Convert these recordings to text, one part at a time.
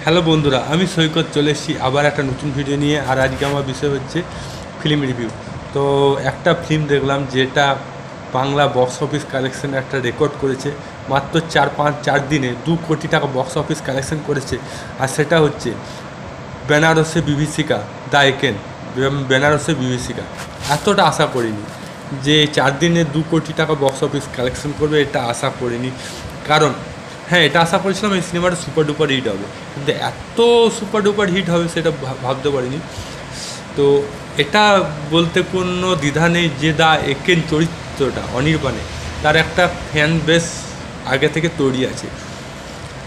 Hello বন্ধুরা, আমি সৈকত চলে এসেছি আবার একটা নতুন ভিডিও নিয়ে। আর আজকে আমার বিষয় হচ্ছে ফিল্ম রিভিউ। তো একটা ফিল্ম দেখলাম যেটা বাংলা বক্স অফিস কালেকশন একটা রেকর্ড করেছে। মাত্র 4 দিনে 2 কোটি টাকা বক্স অফিস কালেকশন করেছে। আর সেটা হচ্ছে বেনারসে বিভীষিকা দ্য একেন। বেনারসে বিভীষিকা এতটা আশা করিনি যে 4 দিনে 2 কোটি টাকা বক্স অফিস কালেকশন করবে, এটা আশা করিনি। কারণ হ্যাঁ, এটা আশা করেছিলাম এই সিনেমাটা সুপার ডুপার হিট হবে, কিন্তু এত সুপার ডুপার হিট হবে সেটা ভাবতে পারিনি। তো এটা বলতে কোনো দ্বিধা নেই যে দ্য একেন চরিত্রটা অনির্বাণে তার একটা ফ্যান বেস আগে থেকে তৈরি আছে।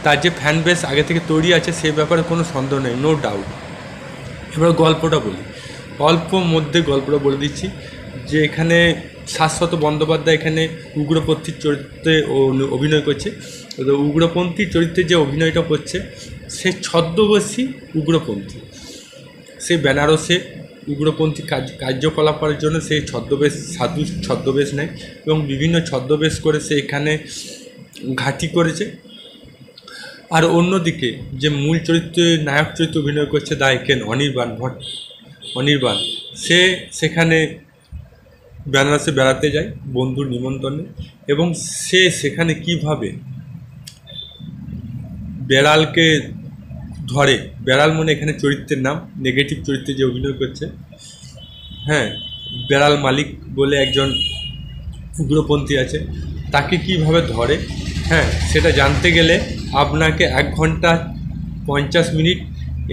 তার যে ফ্যান বেস আগে থেকে তৈরি আছে সে ব্যাপারে কোনো সন্দেহ নেই, নো ডাউট। এবার গল্পটা বলি, অল্প মধ্যে গল্পটা বলে দিচ্ছি যে এখানে শাশ্বত বন্দ্যোপাধ্যায় এখানে উগ্রপন্থীর চরিত্রে অভিনয় করছে। তো উগ্রপন্থীর চরিত্রে যে অভিনয়টা করছে সে ছদ্মবেশী উগ্রপন্থী। সে বেনারসে উগ্রপন্থী কার্যকলাপের জন্য সে সাধু ছদ্মবেশ নেয় এবং বিভিন্ন ছদ্মবেশ করে সে এখানে ঘাঁটি করেছে। আর অন্যদিকে যে মূল চরিত্রে নায়ক চরিত্রে অভিনয় করছে দ্য একেন অনির্বাণ, সে সেখানে বেনারসে বেড়াতে যায় বন্ধুর নিমন্ত্রণে, এবং সে সেখানে কিভাবে বেড়ালকে ধরে। বেড়াল মনে এখানে চরিত্রের নাম, নেগেটিভ চরিত্রে যে অভিনয় করছে, হ্যাঁ, বেড়াল মালিক বলে একজন উগ্রপন্থী আছে, তাকে কিভাবে ধরে, হ্যাঁ, সেটা জানতে গেলে আপনাকে 1 ঘন্টা 50 মিনিট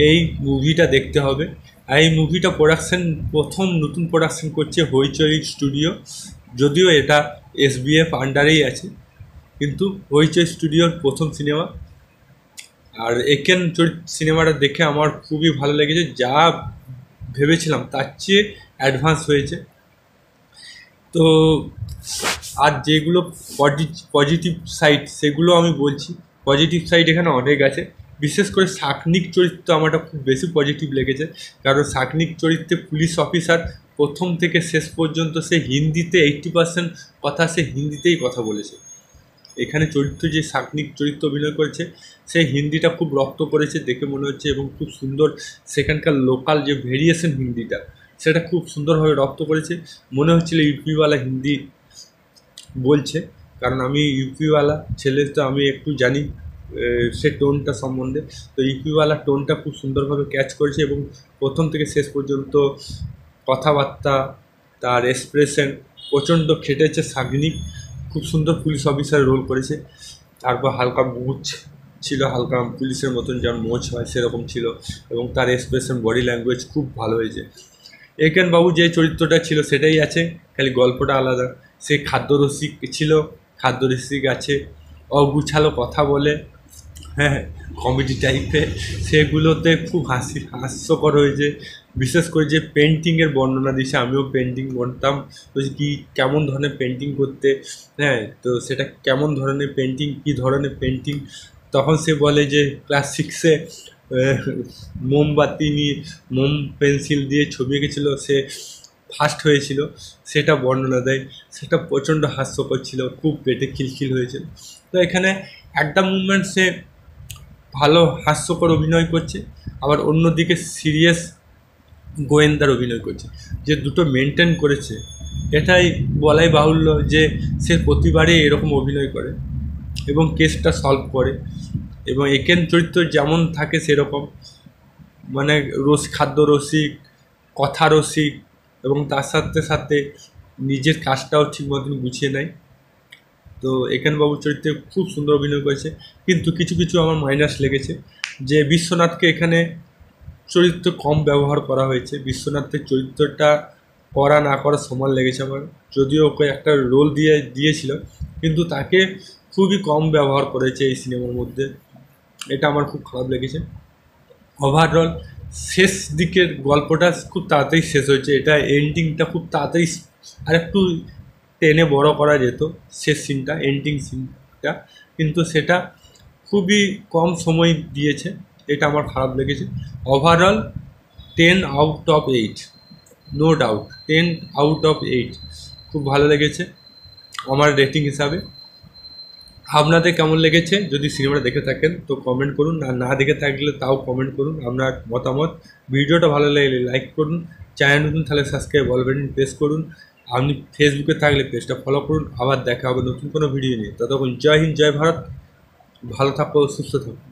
এই মুভিটা দেখতে হবে। আর এই মুভিটা প্রথম নতুন প্রোডাকশন করছে হইচই স্টুডিও। যদিও এটা এসবিএফ আন্ডারেই আছে, কিন্তু হইচই স্টুডিওর প্রথম সিনেমা। আর একেন সিনেমাটা দেখে আমার খুবই ভালো লেগেছে, যা ভেবেছিলাম তার চেয়ে অ্যাডভান্স হয়েছে। তো আর যেগুলো পজিটিভ সাইড সেগুলো আমি বলছি। পজিটিভ সাইড এখানে অনেক আছে, বিশেষ করে শাকনিক চরিত্র আমারটা খুব বেশি পজিটিভ লেগেছে। কারণ শাকনিক চরিত্রে পুলিশ অফিসার প্রথম থেকে শেষ পর্যন্ত সে হিন্দিতে 80% কথা সে হিন্দিতেই কথা বলেছে। এখানে যে শাকনিক চরিত্র অভিনয় করেছে সে হিন্দিটা খুব রপ্ত করেছে দেখে মনে হচ্ছে, এবং খুব সুন্দর সেখানকার লোকাল যে ভেরিয়েশন হিন্দিটা সেটা খুব সুন্দরভাবে রপ্ত করেছে। মনে হচ্ছিল ইউপিওয়ালা হিন্দি বলছে, কারণ আমি ইউপিওয়ালা ছেলে, তো আমি একটু জানি সে টোনটা সম্বন্ধে। তো ইউপিওয়ালা টোনটা খুব সুন্দরভাবে ক্যাচ করেছে, এবং প্রথম থেকে শেষ পর্যন্ত কথাবার্তা, তার এক্সপ্রেশন প্রচণ্ড খেটেছে। শাগনিক খুব সুন্দর পুলিশ অফিসার রোল করেছে। তারপর হালকা মুছ ছিল, হালকা পুলিশের মতন যেমন মোচ হয় সেরকম ছিল, এবং তার এক্সপ্রেশন, বডি ল্যাঙ্গুয়েজ খুব ভালো হয়েছে। একেন বাবু যে চরিত্রটা ছিল সেটাই আছে, খালি গল্পটা আলাদা। সে খাদ্যরসিক ছিল, খাদ্যরসিক আছে, অগুছালো কথা বলে, হ্যাঁ, কমেডি টাইপের, সেগুলোতে খুব হাস্যকর হয়েছে। বিশেষ করে যে পেন্টিংয়ের বর্ণনা দিয়েছে, আমিও পেন্টিং করতাম, তো কি কেমন ধরনের পেন্টিং করতে, হ্যাঁ, তো সেটা কেমন ধরনের পেন্টিং, কী ধরনের পেন্টিং। তখন সে বলে যে ক্লাস 6-এ মোমবাতি নিয়ে মোম পেন্সিল দিয়ে ছবি এঁকেছিল, সে ফার্স্ট হয়েছিল, সেটা বর্ণনা দেয়। সেটা প্রচণ্ড হাস্যকর ছিল, খুব পেটে খিলখিল হয়েছিল। তো এখানে একটা মুভমেন্ট সে ভালো হাস্যকর অভিনয় করছে, আবার অন্যদিকে সিরিয়াস গোয়েন্দার অভিনয় করছে, যে দুটো মেনটেন করেছে। এটাই বলাই বাহুল্য যে সে প্রতিবারই এরকম অভিনয় করে এবং কেসটা সলভ করে। এবং একেন চরিত্র যেমন থাকে সেরকম, মানে খাদ্য রসিক, কথা রসিক, এবং তার সাথে সাথে নিজের কাজটাও ঠিক মতন গুছিয়ে নেয়। তো একেন বাবুর চরিত্রে খুব সুন্দর অভিনয় করেছে, কিন্তু কিছু কিছু আমার মাইনাস লেগেছে। যে বিশ্বনাথকে এখানে চরিত্র কম ব্যবহার করা হয়েছে। বিশ্বনাথের চরিত্রটা করা না করা সমান লেগেছে আমার। যদিও ওকে একটা রোল দিয়েছিল, কিন্তু তাকে খুবই কম ব্যবহার করেছে এই সিনেমার মধ্যে, এটা আমার খুব খারাপ লেগেছে। ওভারঅল শেষ দিকের গল্পটা খুব তাড়াতাড়ি শেষ হয়েছে, এটা এন্ডিংটা খুব তাড়াতাড়ি আর একটু টেনে বড় করা যেত শেষ সিনটা, এন্ডিং সিনটা, কিন্তু সেটা খুবই কম সময় দিয়েছে, এটা আমার খারাপ লেগেছে। ওভারঅল 10/8, নো ডাউট 10/8 খুব ভালো লেগেছে আমার রেটিং হিসাবে। আপনাদের কেমন লেগেছে যদি সিনেমাটা দেখে থাকেন তো কমেন্ট করুন, আর না দেখে থাকলে তাও কমেন্ট করুন আপনার মতামত। ভিডিওটা ভালো লাগলে লাইক করুন, চ্যানেল নতুন তাহলে সাবস্ক্রাইব অল বাটন প্রেস করুন। আপনি ফেসবুকে থাকলে পেজটা ফলো করুন। আবার দেখা হবে নতুন কোনো ভিডিও নিয়ে। ততক্ষণ জয় হিন্দ, জয় ভারত, ভালো থাকো, সুস্থ থাকো।